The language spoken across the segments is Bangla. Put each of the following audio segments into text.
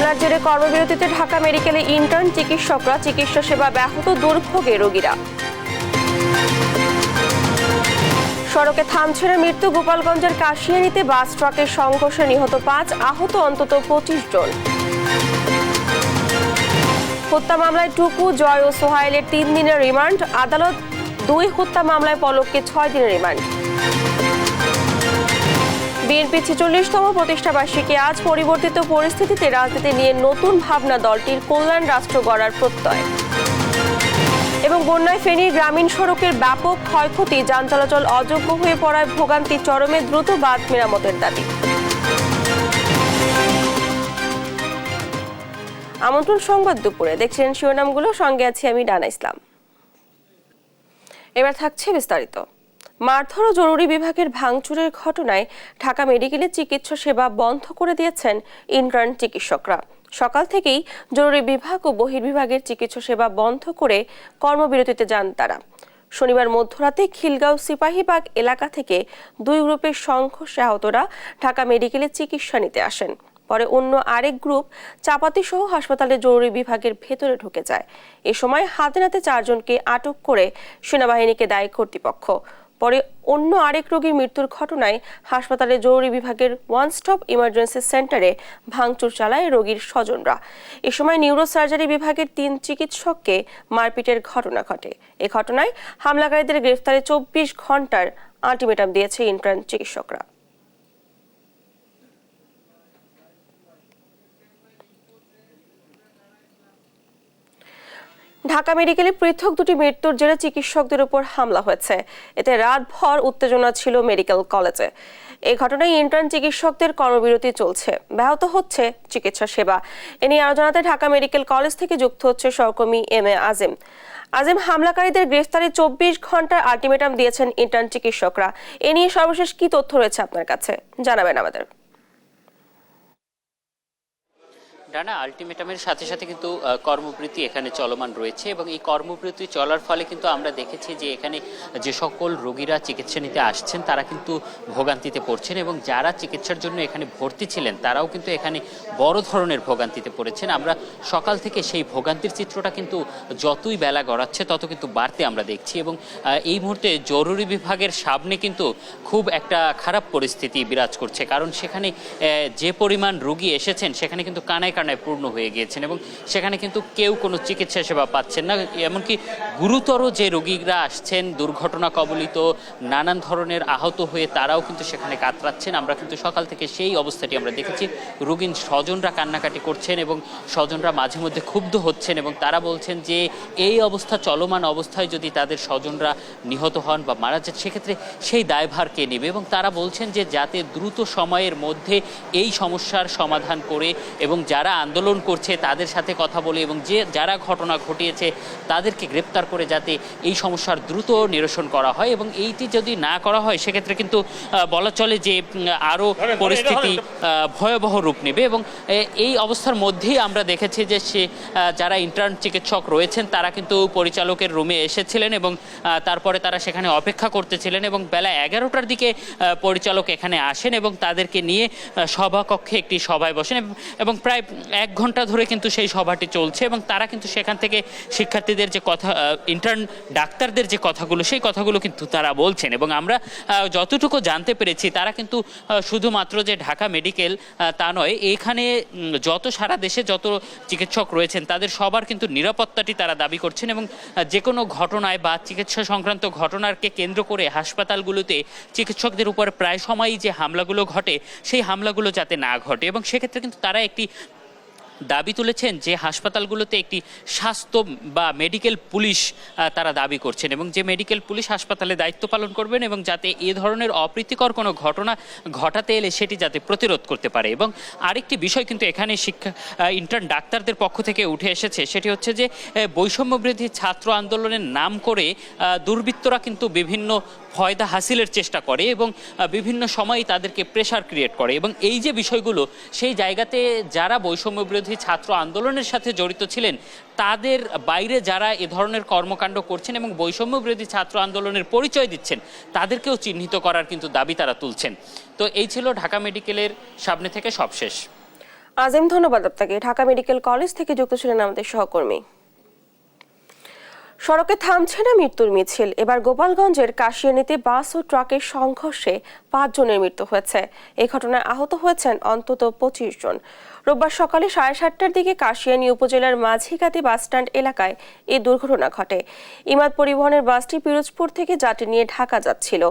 হামলার জেরে কর্মবিরতিতে ঢাকা মেডিকেলে ইন্টার্ন চিকিৎসকরা, চিকিৎসা সেবা ব্যাহত, দুর্ভোগে রোগীরা। সড়কে থামছে না মৃত্যু, গোপালগঞ্জের কাশিয়ানীতে বাস ট্রাকের সংঘর্ষে নিহত 5, আহত অন্তত 25 জন। হত্যা মামলায় টুকু, জয় ও সোহাইলের 3 দিনের রিমান্ড, আদালত 2 হত্যা মামলায় পলককে 6 দিনের রিমান্ড। বিএনপি 46তম প্রতিষ্ঠাবার্ষিকী আজ, পরিবর্তিত পরিস্থিতিতে রাজনীতি নিয়ে নতুন ভাবনা দলটির, কল্যাণ রাষ্ট্র গড়ার প্রত্যয়। এবং বন্যায় ফেনীর গ্রামীণ সড়কের ব্যাপক ক্ষয়ক্ষতি, যান চলাচল অযোগ্য হয়ে পড়ায় ভোগান্তি চরমে, দ্রুত বাঁধ মেরামতের দাবি। আমন্ত্রণ সংবাদ দুপুরে, দেখছেন শিরোনামগুলো, সঙ্গে আছি আমি ডানা ইসলাম। এবার থাকছে বিস্তারিত। মারধর ও জরুরি বিভাগের ভাঙচুরের ঘটনায় ঢাকা মেডিকেলে চিকিৎসা সেবা বন্ধ করে দিয়েছেন ইন্টার্ন চিকিৎসকরা। সকাল থেকেই জরুরি বিভাগ ও বহির্বিভাগের চিকিৎসা সেবা বন্ধ করে কর্মবিরতিতে যান তারা। শনিবার মধ্যরাতে খিলগাঁও সিপাহীবাগ এলাকা থেকে 2 গ্রুপের সংঘর্ষে আহতরা ঢাকা মেডিকেলে চিকিৎসা নিতে আসেন। পরে অন্য আরেক গ্রুপ চাপাতি সহ হাসপাতালের জরুরি বিভাগের ভেতরে ঢুকে যায়। এ সময় হাতে নাতে 4 জনকে আটক করে সেনাবাহিনীকে দেয় কর্তৃপক্ষ। পরে অন্য আরেক রোগীর মৃত্যুর ঘটনায় হাসপাতালের জরুরি বিভাগের ওয়ান স্টপ ইমার্জেন্সি সেন্টারে ভাঙচুর চালায় রোগীর স্বজনরা। এ সময় নিউরোসার্জারি বিভাগের 3 চিকিৎসককে মারপিটের ঘটনা ঘটে। এ ঘটনায় হামলাকারীদের গ্রেফতারে 24 ঘন্টার আলটিমেটাম দিয়েছে ইন্টার্ন চিকিৎসকরা। ঢাকা মেডিকেলে পৃথক 2টি মৃত্যুর জেরে চিকিৎসকদের উপর হামলা হয়েছে। এতে রাতভর উত্তেজনা ছিল মেডিকেল কলেজে। এই ঘটনায় ইন্টার্ন চিকিৎসকদের কর্মবিরতি চলছে, ব্যাহত হচ্ছে চিকিৎসা সেবা। এ নিয়ে আরো জানাতে ঢাকা মেডিকেল কলেজ থেকে যুক্ত হচ্ছে সহকর্মী এম এ আজিম। আজিম, হামলাকারীদের গ্রেফতারে 24 ঘন্টার আলটিমেটাম দিয়েছেন ইন্টার্ন চিকিৎসকরা। এ নিয়ে সর্বশেষ কি তথ্য রয়েছে আপনার কাছে, জানাবেন আমাদের। ডানা, আলটিমেটামের সাথে সাথে কিন্তু কর্মবিরতি এখানে চলমান রয়েছে এবং এই কর্মবিরতি চলার ফলে কিন্তু আমরা দেখেছি যে এখানে যে সকল রোগীরা চিকিৎসা নিতে আসছেন তারা কিন্তু ভোগান্তিতে পড়ছেন এবং যারা চিকিৎসার জন্য এখানে ভর্তি ছিলেন তারাও কিন্তু এখানে বড় ধরনের ভোগান্তিতে পড়েছেন। আমরা সকাল থেকে সেই ভোগান্তির চিত্রটা কিন্তু যতই বেলা গড়াচ্ছে তত কিন্তু বাড়তে আমরা দেখছি এবং এই মুহূর্তে জরুরি বিভাগের সামনে কিন্তু খুব একটা খারাপ পরিস্থিতি বিরাজ করছে, কারণ সেখানে যে পরিমাণ রোগী এসেছেন সেখানে কিন্তু কানায় পূর্ণ হয়ে গিয়েছেন এবং সেখানে কিন্তু কেউ কোনো চিকিৎসা সেবা পাচ্ছেন না। এমনকি গুরুতর যে রোগীরা আসছেন, দুর্ঘটনা কবলিত, নানান ধরনের আহত হয়ে তারাও কিন্তু সেখানে কাতরাচ্ছেন। আমরা কিন্তু সকাল থেকে সেই অবস্থাটি আমরা দেখেছি। রোগীর স্বজনরা কান্নাকাটি করছেন এবং স্বজনরা মাঝে মধ্যে ক্ষুব্ধ হচ্ছেন এবং তারা বলছেন যে এই অবস্থা চলমান অবস্থায় যদি তাদের স্বজনরা নিহত হন বা মারা যান সেক্ষেত্রে সেই দায়ভার কে নেবে, এবং তারা বলছেন যে যাতে দ্রুত সময়ের মধ্যে এই সমস্যার সমাধান করে এবং যারা আন্দোলন করছে তাদের সাথে কথা বলে এবং যারা ঘটনা ঘটিয়েছে তাদেরকে গ্রেপ্তার করে যাতে এই সমস্যার দ্রুত নিরসন করা হয়। এবং এইটি যদি না করা হয় সেক্ষেত্রে কিন্তু বলা চলে যে আরও পরিস্থিতি ভয়াবহ রূপ নেবে। এবং এই অবস্থার মধ্যেই আমরা দেখেছি যে যারা ইন্টার্ন চিকিৎসক রয়েছেন তারা কিন্তু পরিচালকের রুমে এসেছিলেন এবং তারপরে তারা সেখানে অপেক্ষা করতেছিলেন এবং বেলা 11টার দিকে পরিচালক এখানে আসেন এবং তাদেরকে নিয়ে সভাকক্ষে একটি সভায় বসেন এবং প্রায় 1 ঘন্টা ধরে কিন্তু সেই সভাটি চলছে এবং তারা কিন্তু সেখান থেকে শিক্ষার্থীদের যে কথা, ইন্টার্ন ডাক্তারদের যে কথাগুলো সেই কথাগুলো কিন্তু তারা বলছেন। এবং আমরা যতটুকু জানতে পেরেছি তারা কিন্তু শুধুমাত্র যে ঢাকা মেডিকেল তা নয়, এখানে যত সারা দেশে যত চিকিৎসক রয়েছেন তাদের সবার কিন্তু নিরাপত্তাটি তারা দাবি করছেন এবং যে কোনো ঘটনায় বা চিকিৎসা সংক্রান্ত ঘটনাকে কেন্দ্র করে হাসপাতালগুলোতে চিকিৎসকদের উপর প্রায় সময়ই যে হামলাগুলো ঘটে সেই হামলাগুলো যাতে না ঘটে। এবং সেক্ষেত্রে কিন্তু তারা একটি দাবি তুলেছেন যে হাসপাতালগুলোতে একটি স্বাস্থ্য বা মেডিকেল পুলিশ তারা দাবি করছেন এবং যে মেডিকেল পুলিশ হাসপাতালে দায়িত্ব পালন করবেন এবং যাতে এ ধরনের অপ্রীতিকর কোনো ঘটনা ঘটাতে এলে সেটি যাতে প্রতিরোধ করতে পারে। এবং আরেকটি বিষয় কিন্তু এখানে ইন্টার্ন ডাক্তারদের পক্ষ থেকে উঠে এসেছে, সেটি হচ্ছে যে বৈষম্যবিরোধী ছাত্র আন্দোলনের নাম করে দুর্বৃত্তরা কিন্তু বিভিন্ন ফয়দা হাসিলের চেষ্টা করে এবং বিভিন্ন সময় তাদেরকে প্রেশার ক্রিয়েট করে এবং এই যে বিষয়গুলো সেই জায়গাতে যারা বৈষম্যবিরোধী ছাত্র আন্দোলনের সাথে জড়িত ছিলেন তাদের বাইরে যারা এ ধরনের কর্মকাণ্ড করছেন এবং বৈষম্যবিরোধী ছাত্র আন্দোলনের পরিচয় দিচ্ছেন তাদেরকেও চিহ্নিত করার কিন্তু দাবি তারা তুলছেন। তো এই ছিল ঢাকা মেডিকেলের সামনে থেকে সবশেষ। আজিম, ধন্যবাদ আপনাকে। ঢাকা মেডিকেল কলেজ থেকে যুক্ত ছিলেন আমাদের সহকর্মী। সড়কে থামছে না মৃত্যুর মিছিল। এবার গোপালগঞ্জের কাশিয়ানীতে বাস ও ট্রাকের সংঘর্ষে 5 জনের মৃত্যু হয়েছে। এই ঘটনায় আহত হয়েছেন অন্তত 25 জন। রোববার সকালে 7:30টার দিকে কাশিয়ানী উপজেলার মাঝিগাতি বাসস্ট্যান্ড এলাকায় এই দুর্ঘটনা ঘটে। ইমাদ পরিবহনের বাসটি পিরোজপুর থেকে যাত্রী নিয়ে ঢাকা যাচ্ছিল।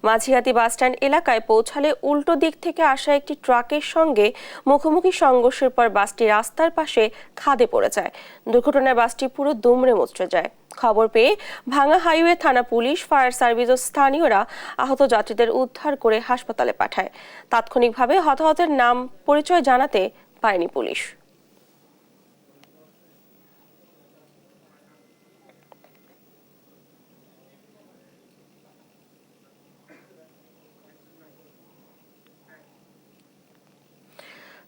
মাঝিগাতি বাসস্ট্যান্ড এলাকায় পৌঁছালে উল্টো দিক থেকে আসা একটি ট্রাকের সঙ্গে মুখোমুখি সংঘর্ষের পর বাসটি রাস্তার পাশে খাদে পড়ে যায়। দুর্ঘটনায় বাসটি পুরো দুমড়ে মুচড়ে যায়। খবর পেয়ে ভাঙা হাইওয়ে থানা পুলিশ, ফায়ার সার্ভিস ও স্থানীয়রা আহত যাত্রীদের উদ্ধার করে হাসপাতালে পাঠায়। তাৎক্ষণিকভাবে হতাহতের নাম পরিচয় জানাতে পারেনি পুলিশ।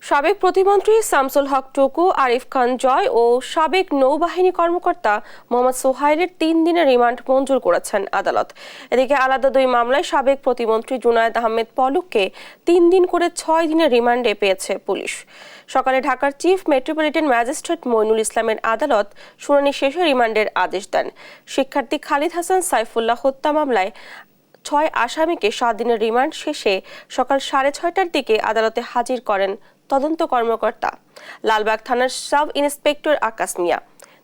সাবেক প্রতিমন্ত্রী শামসুল হক টুকু, আরিফ খান জয় ও সাবেক নৌবাহিনী কর্মকর্তা মোহাম্মদ সোহাইলের 3 দিনের রিমান্ড মঞ্জুর করেছেন আদালত। এদিকে আলাদা 2 মামলায় সাবেক প্রতিমন্ত্রী জুনায়েদ আহমেদ পলককে 3 দিন করে 6 দিনের রিমান্ডে পেয়েছে পুলিশ। সকালে ঢাকার চিফ মেট্রোপলিটন ম্যাজিস্ট্রেট মইনুল ইসলামের আদালত শুনানি শেষে রিমান্ডের আদেশ দেন। শিক্ষার্থী খালিদ হাসান সাইফুল্লাহ হত্যা মামলায় 6 আসামিকে 7 দিনের রিমান্ড শেষে সকাল 6:30টার দিকে আদালতে হাজির করেন তদন্ত কর্মকর্তা লালবাগ থানার সাব ইন্সপেক্টর আকাশ মিয়া।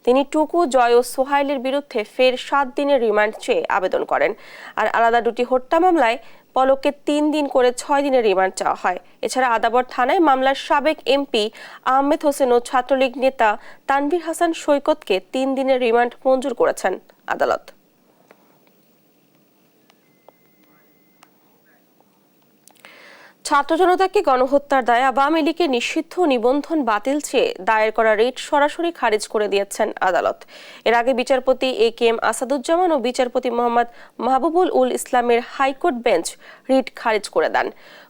তিনি টুকু, জয় ও সোহাইলের বিরুদ্ধে ফের 7 দিনের রিমান্ড চেয়ে আবেদন করেন। আর আলাদা 2টি হত্যা মামলায় পলককে 3 দিন করে 6 দিনের রিমান্ড চাওয়া হয়। এছাড়া আদাবর থানায় মামলার সাবেক এমপি আহমেদ হোসেন ও ছাত্রলীগ নেতা তানভীর হাসান সৈকতকে 3 দিনের রিমান্ড মঞ্জুর করেছেন আদালত। ছাত্র জনতাকে গণহত্যার দায়ে আওয়ামী লীগের নিষিদ্ধ নিবন্ধন বাতিল চেয়ে দায়ের করা রিট সরাসরি খারিজ করে দিয়েছেন আদালত। এর আগে বিচারপতি AKM আসাদুজ্জামান ও বিচারপতি মোহাম্মদ মাহবুবুল উল ইসলামের হাইকোর্ট বেঞ্চ রিট খারিজ করে দেন।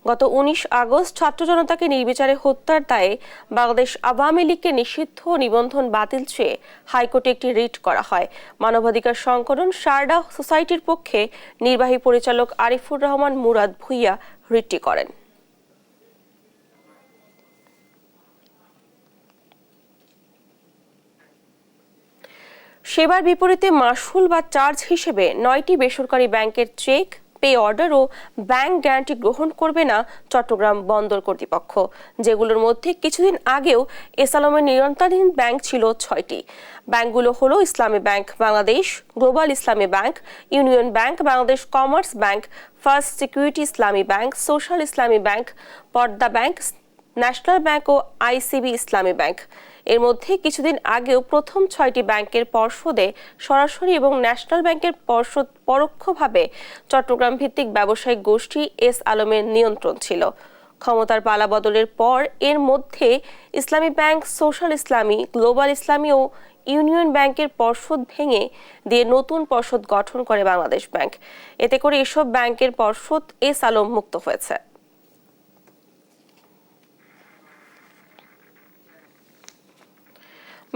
গত 19 আগস্ট ছাত্র জনতাকে নির্বিচারে হত্যার দায়ে বাংলাদেশ আওয়ামী লীগকে নিষিদ্ধ নিবন্ধন বাতিল চেয়ে হাইকোর্টে একটি রিট করা হয়। মানবাধিকার সংগঠন শারদা সোসাইটির পক্ষে নির্বাহী পরিচালক আরিফুর রহমান মুরাদ ভুইয়া রিটটি করেন। সেবার বিপরীতে মাসুল বা চার্জ হিসেবে 9টি বেসরকারি ব্যাংকের চেক, পে অর্ডার ও ব্যাংক গ্যারান্টি গ্রহণ করবে না চট্টগ্রাম বন্দর কর্তৃপক্ষ, যেগুলোর মধ্যে কিছুদিন আগেও এসালমের নিয়ন্ত্রণাধীন ব্যাংক ছিল 6টি। ব্যাংকগুলো হলো Islami Bank Bangladesh, Global Islami Bank, Union Bank, Bangladesh Commerce Bank, First Security Islami Bank, Social Islami Bank, Padma Bank, National Bank ও ICB ইসলামী ব্যাংক। এর মধ্যে কিছুদিন আগেও প্রথম 6টি ব্যাংকের পর্ষদে সরাসরি এবং ন্যাশনাল ব্যাংকের পর্ষদ পরোক্ষভাবে চট্টগ্রাম ভিত্তিক ব্যবসায়িক গোষ্ঠী এস আলমের নিয়ন্ত্রণ ছিল। ক্ষমতার পালাবদলের পর এর মধ্যে ইসলামী ব্যাংক, সোশ্যাল ইসলামী, গ্লোবাল ইসলামী ও ইউনিয়ন ব্যাংকের পর্ষদ ভেঙে দিয়ে নতুন পর্ষদ গঠন করে বাংলাদেশ ব্যাংক। এতে করে এসব ব্যাংকের পর্ষদ এস আলম মুক্ত হয়েছে।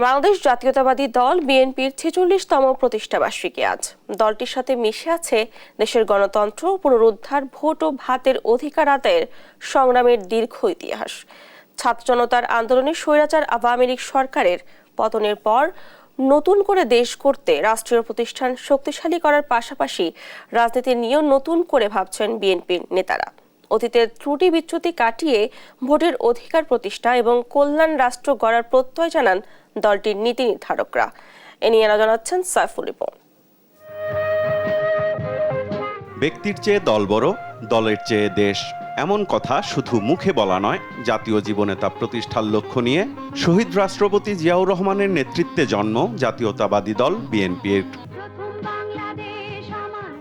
বাংলাদেশ জাতীয়তাবাদী দল বিএনপির 46তম প্রতিষ্ঠাবার্ষিকী আজ। দলটির সাথে মিশে আছে দেশের গণতন্ত্র পুনরুদ্ধার, ভোট ও ভাতের অধিকার আদায়ের সংগ্রামের দীর্ঘ ইতিহাস। ছাত্র জনতার আন্দোলনে স্বৈরাচার আওয়ামী লীগ সরকারের পতনের পর নতুন করে দেশ করতে রাষ্ট্রীয় প্রতিষ্ঠান শক্তিশালী করার পাশাপাশি রাজনীতি নিয়েও নতুন করে ভাবছেন বিএনপির নেতারা। অতীতের ত্রুটি বিচ্যুতি কাটিয়ে ভোটের অধিকার প্রতিষ্ঠা এবং কল্যাণ রাষ্ট্র গড়ার প্রত্যয় জানান দলটির নীতি নির্ধারকরা। এ নিয়ে জানাচ্ছেন সাইফুল রিপন। ব্যক্তির চেয়ে দল বড়, দলের চেয়ে দেশ, এমন কথা শুধু মুখে বলা নয়, জাতীয় জীবনে তা প্রতিষ্ঠার লক্ষ্য নিয়ে শহীদ রাষ্ট্রপতি জিয়াউর রহমানের নেতৃত্বে জন্ম জাতীয়তাবাদী দল বিএনপির।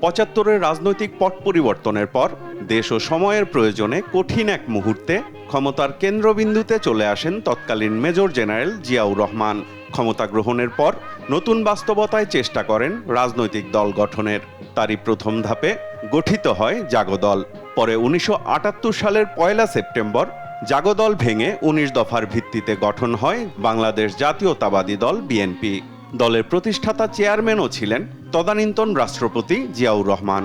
৭৫-এর রাজনৈতিক পট পরিবর্তনের পর দেশ ও সময়ের প্রয়োজনে কঠিন এক মুহূর্তে ক্ষমতার কেন্দ্রবিন্দুতে চলে আসেন তৎকালীন মেজর জেনারেল জিয়াউর রহমান। ক্ষমতা গ্রহণের পর নতুন বাস্তবতায় চেষ্টা করেন রাজনৈতিক দল গঠনের। তারই প্রথম ধাপে গঠিত হয় জাগদল। পরে ১৯৭৮ সালের ১ সেপ্টেম্বর জাগদল ভেঙে ১৯ দফার ভিত্তিতে গঠন হয় বাংলাদেশ জাতীয়তাবাদী দল বিএনপি। দলের প্রতিষ্ঠাতা চেয়ারম্যানও ছিলেন তদানীন্তন রাষ্ট্রপতি জিয়াউর রহমান।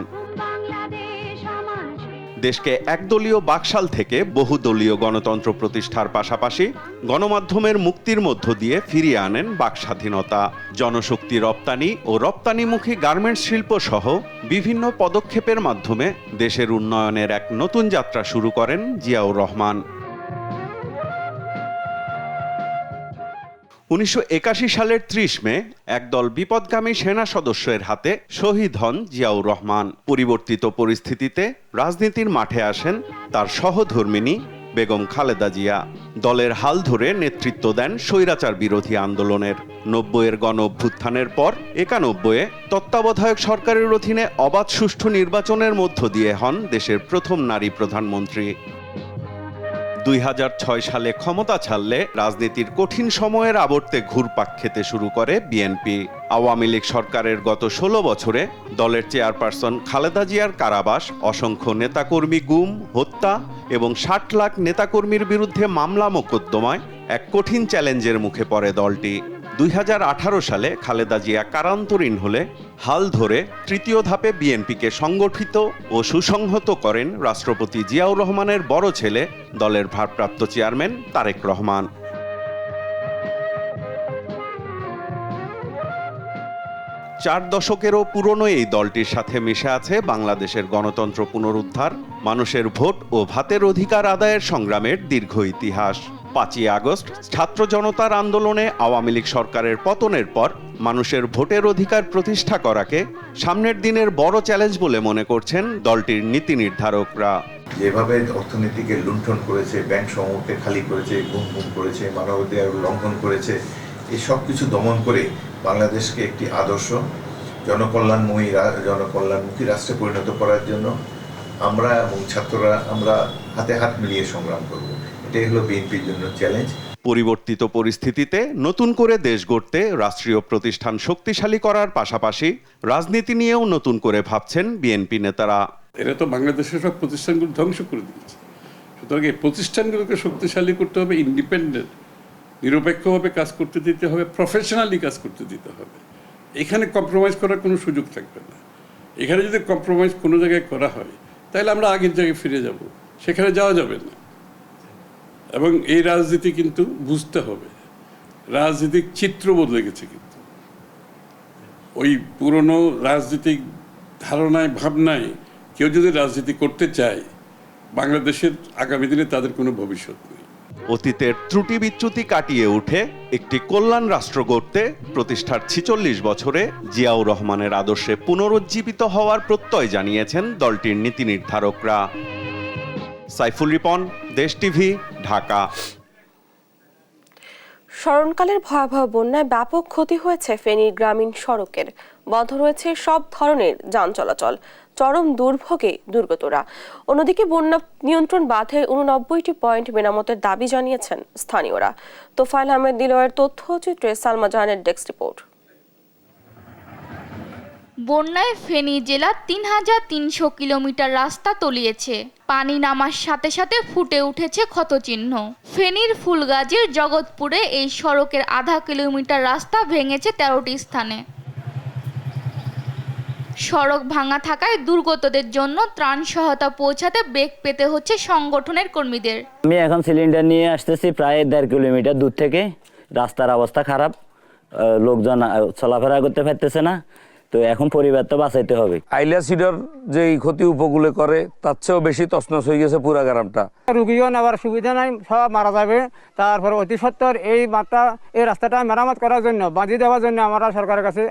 দেশকে একদলীয় বাকশাল থেকে বহুদলীয় গণতন্ত্র প্রতিষ্ঠার পাশাপাশি গণমাধ্যমের মুক্তির মধ্য দিয়ে ফিরিয়ে আনেন বাকস্বাধীনতা। জনশক্তি রপ্তানি ও রপ্তানিমুখী গার্মেন্টস শিল্প সহ বিভিন্ন পদক্ষেপের মাধ্যমে দেশের উন্নয়নের এক নতুন যাত্রা শুরু করেন জিয়াউর রহমান। 1981 সালের 30 মে একদল বিপদগামী সেনা সদস্যের হাতে শহীদ হন জিয়াউর রহমান। পরিবর্তিত পরিস্থিতিতে রাজনীতির মাঠে আসেন তার সহধর্মিণী বেগম খালেদা জিয়া। দলের হাল ধরে নেতৃত্ব দেন স্বৈরাচার বিরোধী আন্দোলনের। 90-এর গণ অভ্যুত্থানের পর 91-এ তত্ত্বাবধায়ক সরকারের অধীনে অবাধ সুষ্ঠু নির্বাচনের মধ্য দিয়ে হন দেশের প্রথম নারী প্রধানমন্ত্রী। 2006 সালে ক্ষমতা ছাড়লে রাজনীতির কঠিন সময়ের আবর্তে ঘুরপাক খেতে শুরু করে বিএনপি। আওয়ামী লীগ সরকারের গত 16 বছরে দলের চেয়ারপারসন খালেদা জিয়ার কারাবাস, অসংখ্য নেতাকর্মী গুম, হত্যা এবং 60 লাখ নেতাকর্মীর বিরুদ্ধে মামলা মোকদ্দমায় এক কঠিন চ্যালেঞ্জের মুখে পড়ে দলটি। 2018 সালে খালেদা জিয়া কারান্তরীণ হলে হাল ধরে তৃতীয় ধাপে বিএনপিকে সংগঠিত ও সুসংহত করেন রাষ্ট্রপতি জিয়াউর রহমানের বড় ছেলে, দলের ভারপ্রাপ্ত চেয়ারম্যান তারেক রহমান। 4 দশকেরও পুরনো এই দলটির সাথে মিশে আছে বাংলাদেশের গণতন্ত্র পুনরুদ্ধার, মানুষের ভোট ও ভাতের অধিকার আদায়ের সংগ্রামের দীর্ঘ ইতিহাস। 5ই আগস্ট ছাত্র জনতার আন্দোলনে আওয়ামী লীগ সরকারের পতনের পর মানুষের ভোটের অধিকার প্রতিষ্ঠা করাকে সামনের দিনের বড় চ্যালেঞ্জ বলে মনে করছেন দলটির নীতি নির্ধারকরা। যেভাবে অর্থনীতিকে লুণ্ঠন করেছে, ব্যাংক সমূহকে খালি করেছে, গুম করেছে, মানবাধিকার লঙ্ঘন করেছে, এই সব কিছু দমন করে বাংলাদেশকে একটি আদর্শ জনকল্যাণমুখী রাষ্ট্রে পরিণত করার জন্য আমরা এবং ছাত্ররা আমরা হাতে হাত মিলিয়ে সংগ্রাম করব। এটাই হলো বিএনপির জন্য চ্যালেঞ্জ। পরিবর্তিত পরিস্থিতিতে নতুন করে দেশ গড়তে রাষ্ট্রীয় প্রতিষ্ঠান শক্তিশালী করার পাশাপাশি রাজনীতি নিয়েও নতুন করে ভাবছেন বিএনপি নেতারা। এরা তো বাংলাদেশের সব প্রতিষ্ঠানগুলো ধ্বংস করে দিয়েছে। সুতরাং এই প্রতিষ্ঠানগুলোকে শক্তিশালী করতে হবে, ইন্ডিপেন্ডেন্ট, নিরপেক্ষভাবে কাজ করতে দিতে হবে, প্রফেশনালি কাজ করতে দিতে হবে। এখানে কম্প্রোমাইজ করার কোনো সুযোগ থাকবে না। এখানে যদি কম্প্রোমাইজ কোনো জায়গায় করা হয় তাহলে আমরা আগের জায়গায় ফিরে যাব, সেখানে যাওয়া যাবে না। এবং এই রাজনীতি কিন্তু বুঝতে হবে, রাজনৈতিক চিত্র বদলে গেছে। কিন্তু ওই পুরনো রাজনৈতিক ধারণায় ভাবনায় কেউ যদি রাজনীতি করতে চায়, বাংলাদেশের আগামী দিনে তাদের কোনো ভবিষ্যৎ নেই। অতীতের ত্রুটি বিচ্যুতি কাটিয়ে উঠে একটি কল্যাণ রাষ্ট্র গড়তে প্রতিষ্ঠার 46 বছরে জিয়াউর রহমানের আদর্শে পুনরুজ্জীবিত হওয়ার প্রত্যয় জানিয়েছেন দলটির নীতি নির্ধারকরা। সাইফুল রিপন, দেশ টিভি, ঢাকা। স্মরণকালের ভয়াবহ বন্যায় ব্যাপক ক্ষতি হয়েছে ফেনীর গ্রামীণ সড়কের। বন্ধ রয়েছে সব ধরনের যান চলাচল, চরম দুর্ভোগে দুর্গতরা। অন্যদিকে বন্যা নিয়ন্ত্রণ বাঁধের 89টি পয়েন্ট মেরামতের দাবি জানিয়েছেন স্থানীয়রা। তোফায়েল আহমেদ দিলওয়ারের তথ্যচিত্রে সালমা জাহানের ডেস্ক রিপোর্ট। বন্যায় ফেনী জেলা ৩,৩০০ কিলোমিটার রাস্তা তলিয়েছে। পানি নামার সাথে সাথে ফুটে উঠেছে ক্ষতচিহ্ন। ফেনীর ফুলগাজীর জগৎপুরে এই সড়কের আধা কিলোমিটার রাস্তা ভেঙেছে 13টি স্থানে। সড়ক ভাঙা থাকায় দুর্গতদের জন্য ত্রাণ সহায়তা পৌঁছাতে বেগ পেতে হচ্ছে সংগঠনের কর্মীদের। আমি এখন সিলিন্ডার নিয়ে আসতেছি প্রায় 1.5 কিলোমিটার দূর থেকে। রাস্তার অবস্থা খারাপ, লোকজন চলাফেরা করতে পারতেছে না, তো এখন পরিবার তো বাঁচাইতে হবে। আইলা সিডর যে ক্ষতি উপকূলে করে তার চেয়েও বেশি তছনছ হয়ে গেছে পুরা গ্রামটা। রুগীও নেওয়ার সুবিধা নাই, সব মারা যাবে। তারপর অতি সত্বর এই রাস্তাটা মেরামত করার জন্য, বাঁধি দেওয়ার জন্য আমরা সরকারের কাছে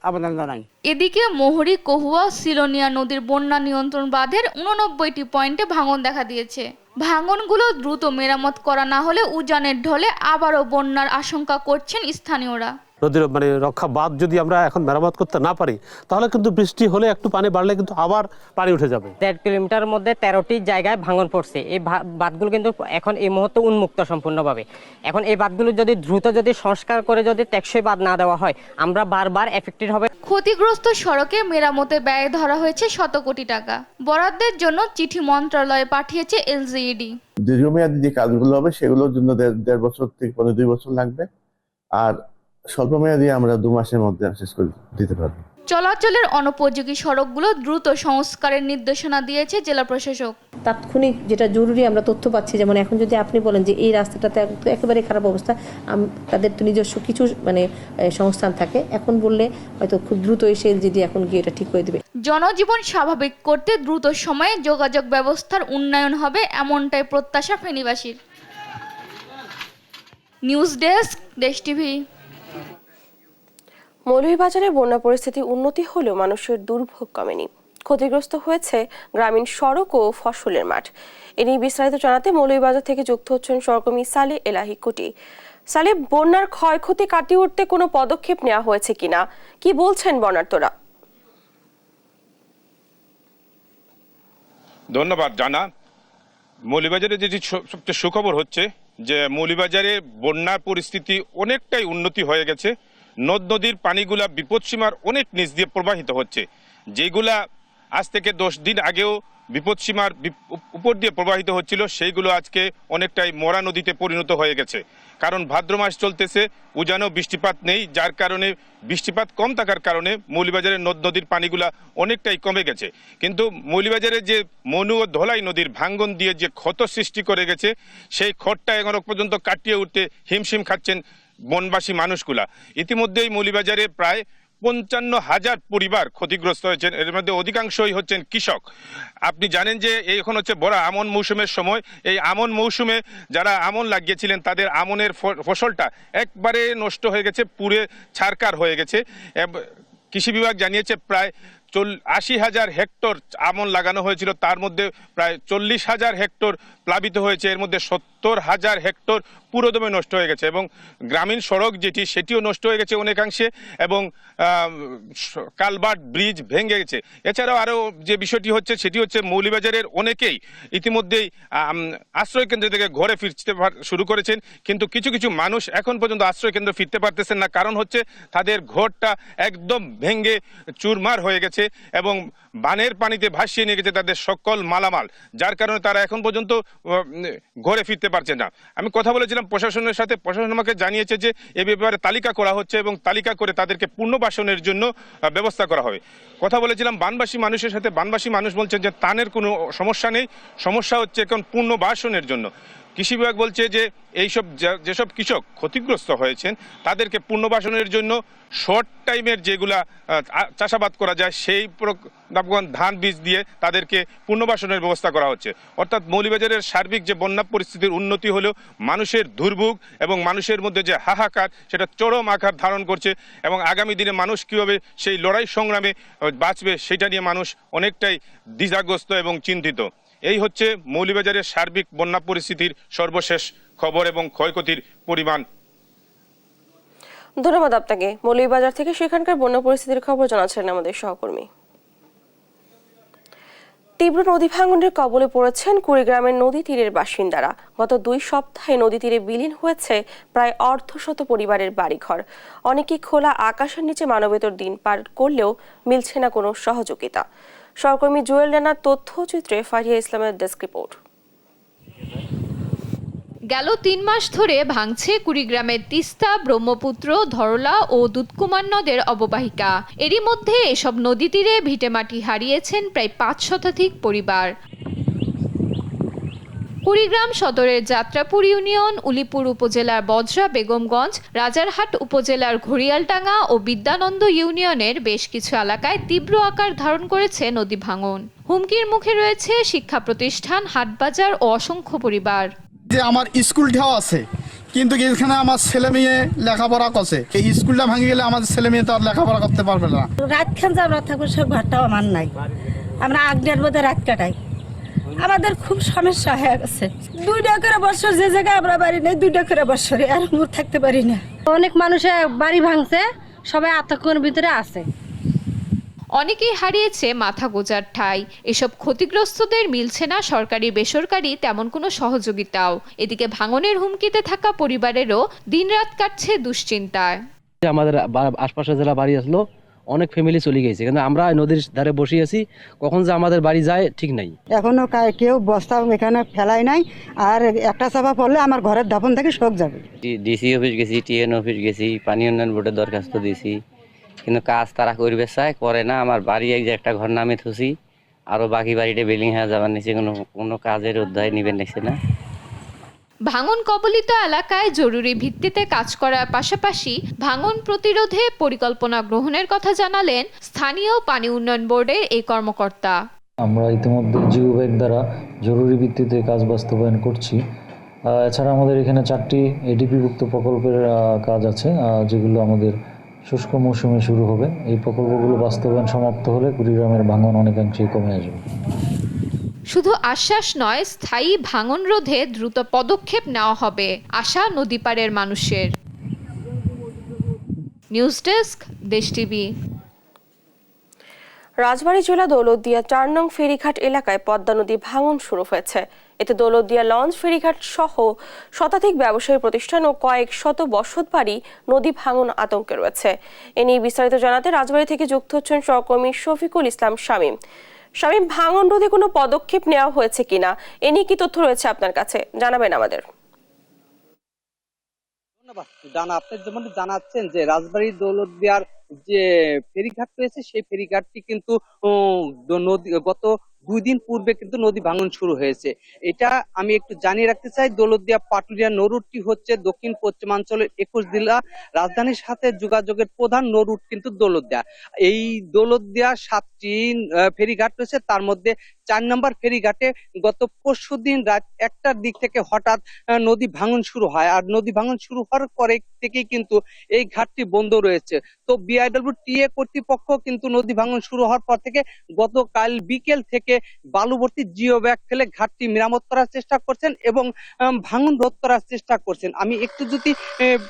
আবেদন জানাই। এদিকে মোহরী, কহুয়া, সিলোনিয়া নদীর বন্যা নিয়ন্ত্রণ বাঁধের 89টি পয়েন্টে ভাঙন দেখা দিয়েছে। ভাঙনগুলো দ্রুত মেরামত করা না হলে উজানের ঢলে আবারও বন্যার আশঙ্কা করছেন স্থানীয়রা। নদীর রক্ষা বাঁধ যদি আমরা এখন মেরামত করতে না পারি, তাহলে কিন্তু বৃষ্টি হলে একটু পানি বাড়লে কিন্তু আবার পানি উঠে যাবে। 1.5 কিলোমিটার মধ্যে 13টি জায়গায় ভাঙন পড়ছে। এই বাঁধগুলো কিন্তু এখন এই মুহূর্তে উন্মুক্ত সম্পূর্ণভাবে। এখন এই বাঁধগুলো যদি দ্রুত সংস্কার করে টেকসই বাঁধ না দেওয়া হয়, আমরা বারবার এফেক্টেড হবে। ক্ষতিগ্রস্ত সড়কে মেরামতে ব্যয় ধরা হয়েছে শত কোটি টাকা। বরাদ্দের জন্য চিঠি মন্ত্রণালয়ে পাঠিয়েছে এলজিইডি। দীর্ঘমেয়াদী যে কাজগুলো হবে সেগুলোর জন্য 1.5 বছর থেকে 2 বছর লাগবে, আর স্বল্পমেয়াদী আমরা 2 মাসের মধ্যে শেষ করে দিতে পারবো। চলাচলের অনুপযোগী সড়কগুলো দ্রুত সংস্কারের নির্দেশনা দিয়েছে জেলা প্রশাসক। তাৎক্ষণিক যেটা জরুরি আমরা তথ্য পাচ্ছি, যেমন এখন যদি আপনি বলেন যে এই রাস্তাটাতে একেবারে খারাপ অবস্থা, তাদের তো নিজস্ব কিছু সংস্থান থাকে, এখন বললে হয়তো খুব দ্রুত এসে যদি এখন গিয়ে এটা ঠিক করে দেবে। জনজীবন স্বাভাবিক করতে দ্রুত সময়ে যোগাযোগ ব্যবস্থার উন্নয়ন হবে, এমনটাই প্রত্যাশা ফেনীবাসীর। নিউজ ডেস্ক, দেশ টিভি। মৌলভীবাজারে বন্যা পরিস্থিতি উন্নতি হলেও মানুষের দুর্ভোগ কমেনি। ক্ষতিগ্রস্ত হয়েছে গ্রামীণ সড়ক ও ফসলের মাঠ। এ নিয়ে বিস্তারিত জানাতে মৌলভীবাজার থেকে যুক্ত হচ্ছেন সহকর্মী সালে এলাহি কোটি। সালে, বন্যার ক্ষয়ক্ষতি কাটিয়ে উঠতে কোনো পদক্ষেপ নেওয়া হয়েছে কিনা, কি বলছেন বন্যার্তরা? ধন্যবাদ জানা। মৌলভীবাজারে যেটি সবচেয়ে সুখবর হচ্ছে যে মৌলভীবাজারে বন্যার পরিস্থিতি অনেকটাই উন্নতি হয়ে গেছে। নদ নদীর পানিগুলা বিপদসীমার অনেক নিচ দিয়ে প্রবাহিত হচ্ছে, যেগুলা আজ থেকে 10 দিন আগেও বিপদসীমার উপর দিয়ে প্রবাহিত হচ্ছিল, সেইগুলো আজকে অনেকটাই মরা নদীতে পরিণত হয়ে গেছে। কারণ ভাদ্র মাস চলতেছে, উজানো বৃষ্টিপাত নেই, যার কারণে বৃষ্টিপাত কম থাকার কারণে মৌলভীবাজারের নদ নদীর পানিগুলা অনেকটাই কমে গেছে। কিন্তু মৌলভীবাজারের যে মনু ও ধলাই নদীর ভাঙ্গন দিয়ে যে ক্ষত সৃষ্টি করে গেছে, সেই ক্ষতটা এখনো পর্যন্ত কাটিয়ে উঠতে হিমশিম খাচ্ছেন বনবাসী মানুষগুলা। ইতিমধ্যেই মৌলভীবাজারে প্রায় 55,000 পরিবার ক্ষতিগ্রস্ত হয়েছেন, এর মধ্যে অধিকাংশই হচ্ছেন কৃষক। আপনি জানেন যে এখন হচ্ছে বড় আমন মৌসুমের সময়। এই আমন মৌসুমে যারা আমন লাগিয়েছিলেন তাদের আমনের ফসলটা একবারে নষ্ট হয়ে গেছে, পুড়ে ছারকার হয়ে গেছে। কৃষি বিভাগ জানিয়েছে প্রায় 80,000 হেক্টর আমন লাগানো হয়েছিল, তার মধ্যে প্রায় 40,000 হেক্টর প্লাবিত হয়েছে, এর মধ্যে 70,000 হেক্টর পুরোদমে নষ্ট হয়ে গেছে। এবং গ্রামীণ সড়ক যেটি সেটিও নষ্ট হয়ে গেছে অনেকাংশে, এবং কালভার্ট ব্রিজ ভেঙে গেছে। এছাড়াও আরও যে বিষয়টি হচ্ছে সেটি হচ্ছে মৌলভীবাজারের অনেকেই ইতিমধ্যেই আশ্রয় কেন্দ্র থেকে ঘরে ফিরতে শুরু করেছেন, কিন্তু কিছু কিছু মানুষ এখন পর্যন্ত আশ্রয় কেন্দ্র ফিরতে পারতেছেন না। কারণ হচ্ছে তাদের ঘরটা একদম ভেঙে চুরমার হয়ে গেছে এবং বানের পানিতে ভাসিয়ে নিয়ে গেছে তাদের সকল মালামাল, যার কারণে তারা এখন পর্যন্ত ঘরে ফিরতে পারছে না। আমি কথা বলেছিলাম প্রশাসনের সাথে, প্রশাসন আমাকে জানিয়েছে যে এ ব্যাপারে তালিকা করা হচ্ছে এবং তালিকা করে তাদেরকে পুনর্বাসনের জন্য ব্যবস্থা করা হবে। কথা বলেছিলাম বানবাসী মানুষের সাথে, বানবাসী মানুষ বলছেন যে ত্রাণের কোনো সমস্যা নেই, সমস্যা হচ্ছে এখন পুনর্বাসনের জন্য। কৃষি বিভাগ বলছে যে এইসব যেসব কৃষক ক্ষতিগ্রস্ত হয়েছেন তাদেরকে পুনর্বাসনের জন্য শর্ট টাইমের যেগুলা চাষাবাদ করা যায় সেই ধান বীজ দিয়ে তাদেরকে পুনর্বাসনের ব্যবস্থা করা হচ্ছে। অর্থাৎ মৌলভীবাজারের সার্বিক যে বন্যা পরিস্থিতির উন্নতি হলেও মানুষের দুর্ভোগ এবং মানুষের মধ্যে যে হাহাকার সেটা চরম আকার ধারণ করছে, এবং আগামী দিনে মানুষ কীভাবে সেই লড়াই সংগ্রামে বাঁচবে সেটা নিয়ে মানুষ অনেকটাই দ্বিধাগ্রস্ত এবং চিন্তিত। এই হচ্ছে মৌলভীবাজারের সার্বিক বন্যা পরিস্থিতির সর্বশেষ খবর এবং ক্ষয়ক্ষতির পরিমাণ। ধন্যবাদ আপনাকে। মৌলভীবাজার থেকে সেখানকার বন্যা পরিস্থিতির খবর জানাচ্ছেন আমাদের সহকর্মী। তীব্র নদী ভাঙনের কবলে পড়েছেন কুড়িগ্রামের নদী তীরের বাসিন্দারা। গত 2 সপ্তাহে নদী তীরে বিলীন হয়েছে প্রায় অর্ধশত পরিবারের বাড়িঘর। অনেকেই খোলা আকাশের নিচে মানবেতর দিন পার করলেও মিলছে না কোনো সহযোগিতা। সহকর্মী জুয়েল রানার তথ্যচিত্রে ফারিয়া ইসলামের ডেস্ক রিপোর্ট। গেল 3 মাস ধরে ভাঙছে কুড়িগ্রামের তিস্তা, ব্রহ্মপুত্র, ধরলা ও দুধকুমার নদের অববাহিকা। এরই মধ্যে এসব নদী তীরে ভিটেমাটি হারিয়েছেন প্রায় 5 শতাধিক পরিবার। কুড়িগ্রাম সদরের যাত্রাপুর ইউনিয়ন, উলিপুর উপজেলার বজরা বেগমগঞ্জ, রাজারহাট উপজেলার ঘড়িয়ালডাঙ্গা ও বিদ্যানন্দ ইউনিয়নের বেশ কিছু এলাকায় তীব্র আকার ধারণ করেছে নদী ভাঙন। হুমকির মুখে রয়েছে শিক্ষা প্রতিষ্ঠান, হাটবাজার ও অসংখ্য পরিবার। যে আমার স্কুলটাও আছে, কিন্তু এখানে আমার ছেলে মেয়ে লেখাপড়া করছে, এই স্কুলটা ভাঙে গেলে আমাদের ছেলে মেয়ে তো আর লেখাপড়া করতে পারবে না। রাতখান যে আমরা থাকবো সব ঘরটাও আমার নাই, আমরা আগের মধ্যে রাত কাটাই। আমাদের খুব সমস্যা হয়ে গেছে। 2টা করে বছর যে জায়গায় আমরা বাড়ি নেই, 2টা করে বছরে আর আমরা থাকতে পারি না। অনেক মানুষের বাড়ি ভাঙছে, সবাই আতঙ্কের ভিতরে আছে। অনেকেই হারিয়েছে মাথা গোজার ঠাঁই। এসব ক্ষতিগ্রস্তদের মিলছে না সরকারি বেসরকারি তেমন কোনো সহযোগিতাও। এদিকে ভাঙনের হুমকিতে থাকা পরিবারেরও দিনরাত কাটছে দুশ্চিন্তায়। আমাদের আশপাশের জেলা বাড়ি আসলো, অনেক ফ্যামিলি চলে গেছে, কিন্তু আমরা নদীর ধারে বসে আছি, কখন যে আমাদের বাড়ি যায় ঠিক নাই। এখনো কেউ বস্তা এখানে ফেলাই নাই, আর একটা চাপা পড়লে আমার ঘরের দাফন থেকে শোক যাবে। ডিসি অফিস গেছি, টিএন অফিস গেছি, পানি উন্নয়ন বোর্ডে দরখাস্ত দিয়েছি, কিন্তু কাজ তারা করবে চায়, করে না। আমার বাড়ি এই যে একটা ঘর নামে থুসি, আরো বাকি বাড়িটা বিল্ডিং হয়ে যাবার নিচে কোনো কাজের অধ্যায় নিবেন নিচ্ছে না। ভাঙন কবলিত এলাকায় জরুরি ভিত্তিতে কাজ করার পাশাপাশি ভাঙন প্রতিরোধে পরিকল্পনা গ্রহণের কথা জানালেন স্থানীয় পানি উন্নয়ন বোর্ডের এই কর্মকর্তা। আমরা ইতিমধ্যে জিও ব্যাগ দ্বারা জরুরি ভিত্তিতে কাজ বাস্তবায়ন করছি। এছাড়া আমাদের এখানে 4টি এডিপিভুক্ত প্রকল্পের কাজ আছে, যেগুলো আমাদের শুষ্ক মৌসুমে শুরু হবে। এই প্রকল্পগুলো বাস্তবায়ন সমাপ্ত হলে কুড়িগ্রামের ভাঙন অনেকাংশেই কমে আসবে। শুধু আশ্বাস নয়, স্থায়ী ভাঙন রোধে দ্রুত পদক্ষেপ নেওয়া হবে আশা নদীপাড়ের মানুষের। নিউজ ডেস্ক, দেশ টিভি। রাজবাড়ী জেলা দৌলতদিয়া 4 নং ফেরিঘাট এলাকায় পদ্মা নদী ভাঙন শুরু হয়েছে। এতে দৌলতদিয়া লঞ্চ ফেরিঘাট সহ শতাধিক ব্যবসায়ী প্রতিষ্ঠান ও কয়েক শত বসতবাড়ি নদী ভাঙন আতঙ্কে রয়েছে। এ নিয়ে বিস্তারিত জানাতে রাজবাড়ী থেকে যুক্ত হচ্ছেন সহকর্মী শফিকুল ইসলাম শামীম। শামীম, ভাঙন রোধে কোনো পদক্ষেপ নেওয়া হয়েছে কিনা, এ নিয়ে কি তথ্য রয়েছে আপনার কাছে, জানাবেন আমাদের। ধন্যবাদ ডানা। আপনি যেমন জানাচ্ছেন যে রাজবাড়ী দৌলতদিয়ার যে ফেরিঘাট রয়েছে সেই ফেরিঘাটটি কিন্তু গত 2 দিন পূর্বে কিন্তু নদী ভাঙন শুরু হয়েছে। এটা আমি একটু জানিয়ে রাখতে চাই, দৌলতদিয়া পাটুরিয়া নৌরুটটি হচ্ছে দক্ষিণ পশ্চিমাঞ্চলের 21 জেলা রাজধানীর সাথে যোগাযোগের প্রধান নৌরুট কিন্তু দৌলতদিয়া। এই দৌলতদিয়া 7টি ফেরিঘাট রয়েছে, তার মধ্যে 4 নম্বর ফেরিঘাটে গত পরশুদিন রাত 1টার দিক থেকে হঠাৎ নদী ভাঙন শুরু হয়। আর নদী ভাঙন শুরু হওয়ার পরে থেকেই কিন্তু এই ঘাটটি বন্ধ রয়েছে। তো বিআইডব্লিউটিএ কর্তৃপক্ষ কিন্তু নদী ভাঙন শুরু হওয়ার পর থেকে গতকাল বিকেল থেকে বালুভর্তি জিও ব্যাগ ফেলে ঘাটটি মেরামত করার চেষ্টা করছেন এবং ভাঙন রোধ করার চেষ্টা করছেন। আমি একটু যদি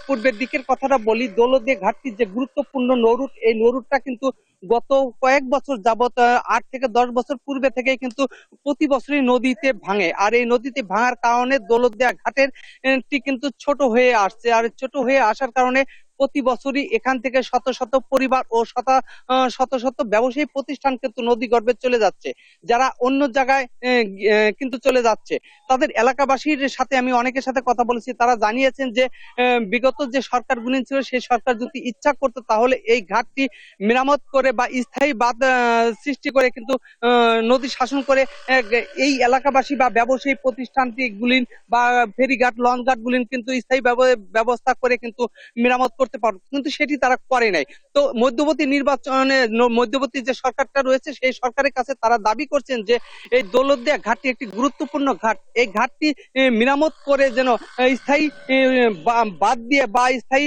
পূর্বের দিকের কথাটা বলি, দৌলতদিয়া ঘাটটির যে গুরুত্বপূর্ণ নৌরুট, এই নৌরুটটা কিন্তু গত কয়েক বছর যাবত 8 থেকে 10 বছর পূর্বে থেকে কিন্তু প্রতি বছরই নদীতে ভাঙে। আর এই নদীতে ভাঙার কারণে দৌলতদিয়া ঘাটের কিন্তু ছোট হয়ে আসছে। আর ছোট হয়ে আসার কারণে প্রতি বছরই এখান থেকে শত শত পরিবার ও শত শত ব্যবসায়ী প্রতিষ্ঠান কিন্তু নদী গর্ভে চলে যাচ্ছে, যারা অন্য জায়গায় কিন্তু চলে যাচ্ছে। তাদের এলাকাবাসীর সাথে আমি অনেকের সাথে কথা বলেছি, তারা জানিয়েছেন যে বিগত যে সরকারগুলি ছিল সেই সরকার যদি ইচ্ছা করতো তাহলে এই ঘাটটি মেরামত করে বা স্থায়ী বাঁধ সৃষ্টি করে কিন্তু নদী শাসন করে এই এলাকাবাসী বা ব্যবসায়ী প্রতিষ্ঠানগুলি বা ফেরিঘাট লঞ্চ ঘাটগুলি কিন্তু স্থায়ী ব্যবস্থা করে কিন্তু মেরামত করতে পারত, কিন্তু সেটি তারা করে নাই। তো মধ্যবর্তী যে সরকারটা রয়েছে সেই সরকারের কাছে তারা দাবি করছেন যে এই দৌলতদিয়া ঘাটটি একটি গুরুত্বপূর্ণ ঘাট, এই ঘাটটি মেরামত করে যেন স্থায়ী বাদ দিয়ে বা স্থায়ী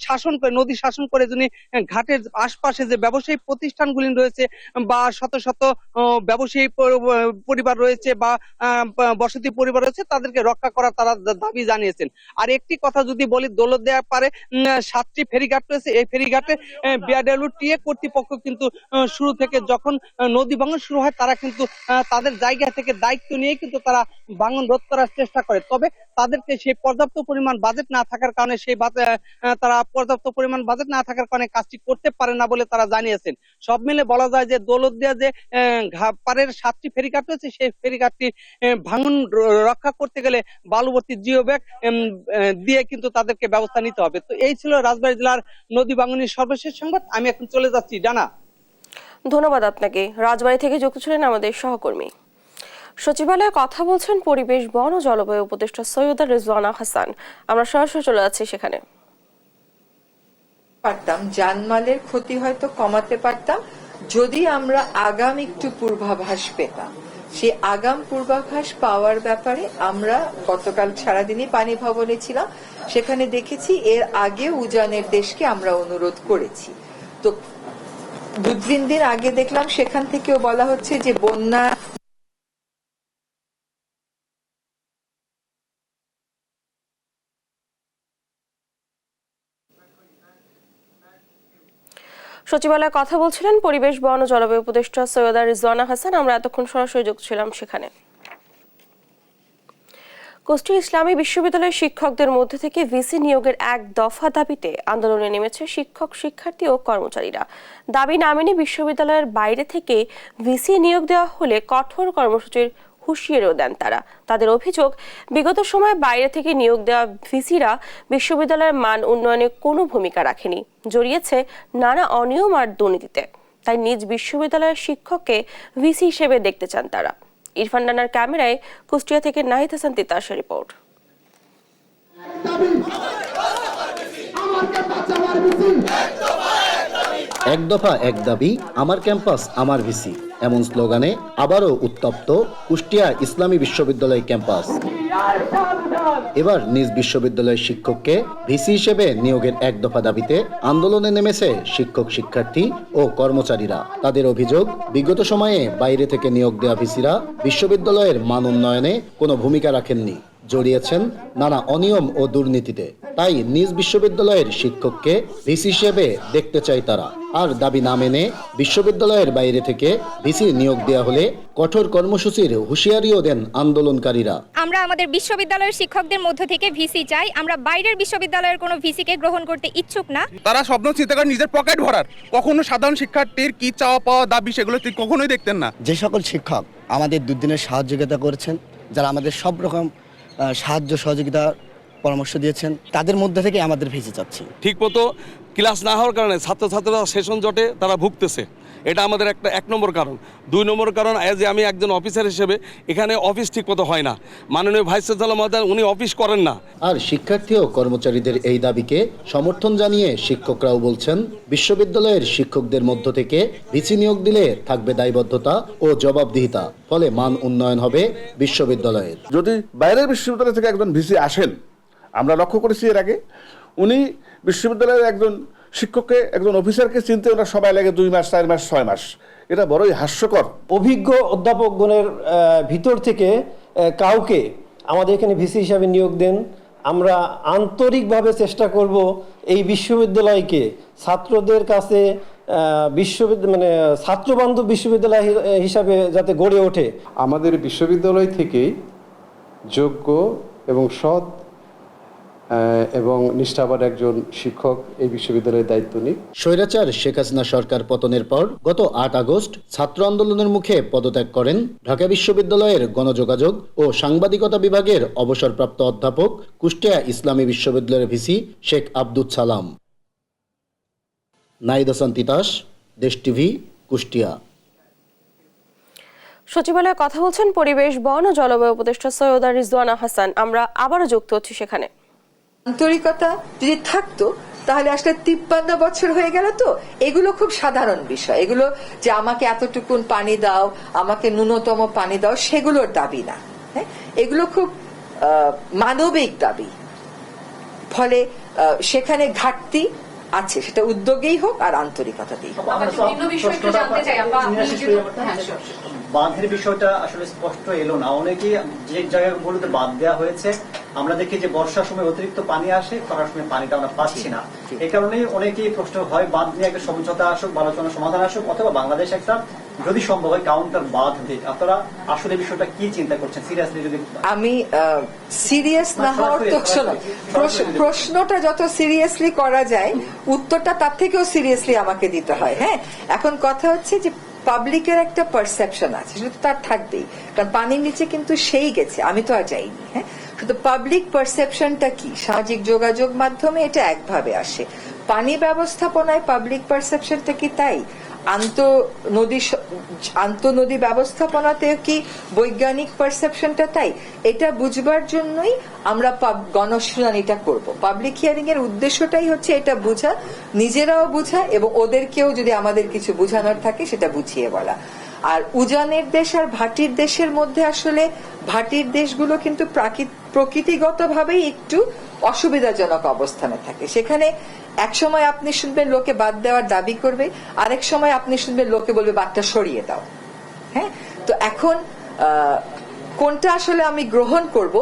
শাসন করে নদী শাসন করে যেন ঘাটের আশপাশে যে ব্যবসায়ী প্রতিষ্ঠানগুলি রয়েছে বা শত শত ব্যবসায়ী পরিবার রয়েছে বা বসতি পরিবার রয়েছে তাদেরকে রক্ষা করা তারা দাবি জানিয়েছেন। আর একটি কথা যদি বলি, দৌলতদিয়া পারে 7টি ফেরিঘাট রয়েছে। এই ফেরিঘাটে বিআইডব্লিউটিএ কর্তৃপক্ষ কিন্তু শুরু থেকে যখন নদী ভাঙন শুরু হয় তারা কিন্তু তাদের জায়গা থেকে দায়িত্ব নিয়ে কিন্তু তারা ভাঙন রোধ করার চেষ্টা করে। তবে তাদেরকে সেই পর্যাপ্ত পরিমাণ বাজেট না থাকার কারণে তারা পর্যাপ্ত পরিমাণ বাজেট না থাকার কারণে কাজটি করতে পারে না বলে তারা জানিয়েছেন। সব মিলে বলা যায় যে দৌলতদিয়া যে পারের 7টি ফেরিঘাট রয়েছে সেই ফেরিঘাটটি ভাঙন রক্ষা করতে গেলে বালুভর্তি জিও ব্যাগ দিয়ে কিন্তু তাদেরকে ব্যবস্থা নিতে হবে। তো এই ছিল রাজবাড়ী জেলার নদী ভাঙনের সর্বশেষ সংবাদ। আমি এখন চলে যাচ্ছি ডানা। ধন্যবাদ আপনাকে। রাজবাড়ী থেকে যুক্ত ছিলেন আমাদের সহকর্মী। সচিবালয়ে কথা বলছেন পরিবেশ, বন ও জলবায়ু উপদেষ্টা সৈয়দা রিজওয়ানা হাসান। আমরা সরাসরি চলে যাচ্ছি সেখানে। পারতাম জানমালের ক্ষতি হয়তো কমাতে পারতাম যদি আমরা আগাম একটু পূর্বাভাস পেতাম। সেই আগাম পূর্বাভাস পাওয়ার ব্যাপারে আমরা গতকাল সারাদিনই পানি ভবনে ছিলাম, সেখানে দেখেছি এর আগে উজানের দেশকে আমরা অনুরোধ করেছি। তো 2-3 দিন আগে দেখলাম সেখান থেকেও বলা হচ্ছে যে বন্যা সচিবালয়ে কথা বলছিলেন পরিবেশ, বন ও জলবায়ু উপদেষ্টা সৈয়দা রিজওয়ানা হাসান। আমরা এতক্ষণ সরাসরি যুক্ত ছিলাম সেখানে। কুষ্টিয়া ইসলামী বিশ্ববিদ্যালয়ের শিক্ষকদের মধ্যে থেকে ভিসি নিয়োগের 1 দফা দাবিতে আন্দোলনে নেমেছে শিক্ষক, শিক্ষার্থী ও কর্মচারীরা। দাবি না মেনে বিশ্ববিদ্যালয়ের বাইরে থেকে ভিসি নিয়োগ দেওয়া হলে কঠোর কর্মসূচির হুঁশিয়ারিও দেন তারা। তাদের অভিযোগ, বিগত সময়ে বাইরে থেকে নিয়োগ দেওয়া ভিসিরা বিশ্ববিদ্যালয়ের মান উন্নয়নে কোনো ভূমিকা রাখেনি, জড়িয়েছে নানা অনিয়ম আর দুর্নীতিতে। তাই নিজ বিশ্ববিদ্যালয়ের শিক্ষককে ভিসি হিসেবে দেখতে চান তারা। ইরফান রানার ক্যামেরায় কুষ্টিয়া থেকে নাহিদ হাসান তিতাসের রিপোর্ট। এক দফা এক দাবি, আমার ক্যাম্পাস আমার ভিসি, এমন স্লোগানে আবারও উত্তপ্ত কুষ্টিয়া ইসলামী বিশ্ববিদ্যালয় ক্যাম্পাস। এবার নিজ বিশ্ববিদ্যালয়ের শিক্ষককে ভিসি হিসেবে নিয়োগের এক দফা দাবিতে আন্দোলনে নেমেছে শিক্ষক, শিক্ষার্থী ও কর্মচারীরা। তাদের অভিযোগ, বিগত সময়ে বাইরে থেকে নিয়োগ দেওয়া ভিসিরা বিশ্ববিদ্যালয়ের মান উন্নয়নে কোনো ভূমিকা রাখেননি, জড়িয়েছেন নানা অনিয়ম ও দুর্নীতিতে। তাই নিজ বিশ্ববিদ্যালয়ের শিক্ষককে ভিসি হিসেবে দেখতে চায় তারা। আর দাবি না মেনে বিশ্ববিদ্যালয়ের বাইরে থেকে ভিসি নিয়োগ দেওয়া হলে কঠোর কর্মসূচির হুঁশিয়ারিও দেন আন্দোলনকারীরা। আমরা আমাদের বিশ্ববিদ্যালয়ের শিক্ষকদের মধ্য থেকে ভিসি চাই, আমরা বাইরের বিশ্ববিদ্যালয়ের কোনো ভিসিকে গ্রহণ করতে ইচ্ছুক না। তারা স্বপ্ন চিন্তা করে নিজের পকেট ভরার, কখনো সাধারণ শিক্ষার্থীর কি চাওয়া পাওয়া দাবি সেগুলো কখনোই দেখতেন না। যে সকল শিক্ষক আমাদের দুদিনের সহযোগিতা করেছেন, যারা আমাদের সব রকম সাহায্য সহযোগিতা পরামর্শ দিয়েছেন, তাদের মধ্যে থেকে আমাদের ভিসি চাচ্ছি। ঠিক মতো ক্লাস না হওয়ার কারণে ছাত্রছাত্রীরা সেশন জটে তারা ভুগতেছে, এটা আমাদের এক নম্বর কারণ। 2 নম্বর কারণ, আমি একজন অফিসার হিসেবে এখানে অফিস ঠিক মতো হয় না। মাননীয় ভাইস চ্যান্সেলর মহোদয় উনি অফিস করেন না। আর শিক্ষার্থী ও কর্মচারীদের এই দাবিকে সমর্থন জানিয়ে শিক্ষকরাও বলছেন, বিশ্ববিদ্যালয়ের শিক্ষকদের মধ্য থেকে ভিসি নিয়োগ দিলে থাকবে দায়বদ্ধতা ও জবাবদিহিতা, ফলে মান উন্নয়ন হবে বিশ্ববিদ্যালয়ের। যদি বাইরের বিশ্ববিদ্যালয় থেকে একজন ভিসি আসেন, আমরা লক্ষ্য করেছি এর আগে, উনি বিশ্ববিদ্যালয়ের একজন শিক্ষককে, একজন অফিসারকে চিনতে ওনার সময় লাগে 2 মাস, 4 মাস, 6 মাস। এটা বড়ই হাস্যকর। অভিজ্ঞ অধ্যাপকগণের ভিতর থেকে কাউকে আমাদের এখানে ভিসি হিসাবে নিয়োগ দেন। আমরা আন্তরিকভাবে চেষ্টা করব এই বিশ্ববিদ্যালয়কে ছাত্রদের কাছে ছাত্রবান্ধব বিশ্ববিদ্যালয় হিসাবে যাতে গড়ে ওঠে। আমাদের বিশ্ববিদ্যালয় থেকেই যোগ্য এবং সৎ এবং নিষ্ঠাবান একজন শিক্ষক এই বিশ্ববিদ্যালয়ের দায়িত্ব নিক। স্বৈরাচার শেখ হাসিনা সরকার পতনের পর গত 8 আগস্ট ছাত্র আন্দোলনের মুখে পদত্যাগ করেন ঢাকা বিশ্ববিদ্যালয়ের গণযোগাযোগ ও সাংবাদিকতা বিভাগের অবসরপ্রাপ্ত অধ্যাপক, কুষ্টিয়া ইসলামী বিশ্ববিদ্যালয়ের ভিসি শেখ আব্দুল সালাম। নাহিদ হাসান তিতাস, দেশ টিভি, কুষ্টিয়া। সচিবালয়ে কথা বলছেন পরিবেশ, বন ও জলবায়ু উপদেষ্টা সৈয়দা রিজওয়ানা হাসান। আমরা আবারও যুক্ত হচ্ছি সেখানে। আন্তরিকতা যদি থাকতো তাহলে আসলে 53 বছর হয়ে গেল। তো এগুলো খুব সাধারণ বিষয়, এগুলো যে আমাকে এতটুকুন পানি দাও, আমাকে ন্যূনতম পানি দাও, সেগুলোর দাবি না। হ্যাঁ, এগুলো খুব মানবিক দাবি। ফলে সেখানে ঘাটতি আছে, সেটা উদ্যোগেই হোক আর আন্তরিকতাতেই হোক। বাঁধের বিষয়টা আসলে স্পষ্ট এলো না। অনেকেই যে জায়গাগুলোতে বাঁধ দেওয়া হয়েছে, আমরা দেখি যে বর্ষার সময় অতিরিক্ত পানি আসে, খরার সময় পানিটা আমরা পাচ্ছি না। এই কারণেই অনেকেই প্রশ্ন হয়, বাঁধ নিয়ে একটা সমঝোতা আসুক, আলোচনা সমাধান আসুক, অথবা বাংলাদেশ একটা যদি সম্ভব হয় কাউন্টার বাঁধ দিক। আপনারা আসলে বিষয়টা কি চিন্তা করছেন সিরিয়াসলি? যদি আমি সিরিয়াস না হওয়ার তো প্রশ্নটা যত সিরিয়াসলি করা যায়, উত্তরটা তার থেকেও সিরিয়াসলি আমাকে দিতে হয়। হ্যাঁ, এখন কথা হচ্ছে যে পাবলিকের একটা পারসেপশন আছে, সেটা তার থাকবেই, কারণ পানির নিচে কিন্তু সেই গেছে, আমি তো আর যাইনি। হ্যাঁ, শুধু পাবলিক পারসেপশনটা কি, সামাজিক যোগাযোগ মাধ্যমে এটা একভাবে আসে। পানি ব্যবস্থাপনায় পাবলিক পারসেপশনটা কি তাই? আন্তঃনদী ব্যবস্থাপনাতে কি বৈজ্ঞানিক পারসেপশনটা তাই? এটা বুঝবার জন্যই আমরা গণশুনানিটা করব। পাবলিক হিয়ারিং এর উদ্দেশ্যটাই হচ্ছে এটা বোঝা, নিজেরাও বোঝা এবং ওদেরকেও যদি আমাদের কিছু বোঝানোর থাকে সেটা বুঝিয়ে বলা। আর উজানের দেশ আর ভাটির দেশের মধ্যে আসলে ভাটির দেশগুলো কিন্তু প্রকৃতিগতভাবেই একটু অসুবিধাজনক অবস্থানে থাকে। সেখানে এক সময় আপনি শুনবেন লোকে বাদ দেওয়ার দাবি করবে, আরেক সময় আপনি শুনবেন লোকে বলবে বাদটা সরিয়ে দাও। হ্যাঁ, তো এখন কোনটা আসলে আমি গ্রহণ করব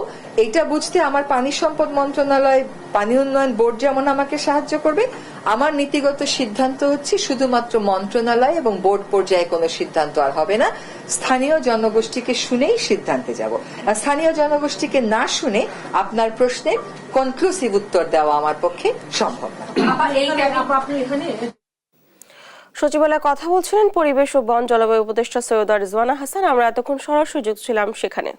এটা বুঝতে আমার পানি সম্পদ মন্ত্রণালয়, পানি উন্নয়ন বোর্ড যেমন আমাকে সাহায্য করবে, আমার নীতিগত সিদ্ধান্ত হচ্ছে শুধুমাত্র মন্ত্রণালয় এবং বোর্ড পর্যায়ে কোনো সিদ্ধান্ত আর হবে না। স্থানীয় জনগোষ্ঠীকে শুনেই সিদ্ধান্তে যাব। আর স্থানীয় জনগোষ্ঠীকে না শুনে আপনার প্রশ্নের কনক্লুসিভ উত্তর দেওয়া আমার পক্ষে সম্ভব না। সচিবালয়ে কথা বলছিলেন পরিবেশ ও বন জলবায়ু উপদেষ্টা সৈয়দা রিজওয়ানা হাসান। আমরা এতক্ষণ সরাসরি যুক্ত ছিলাম সেখানে।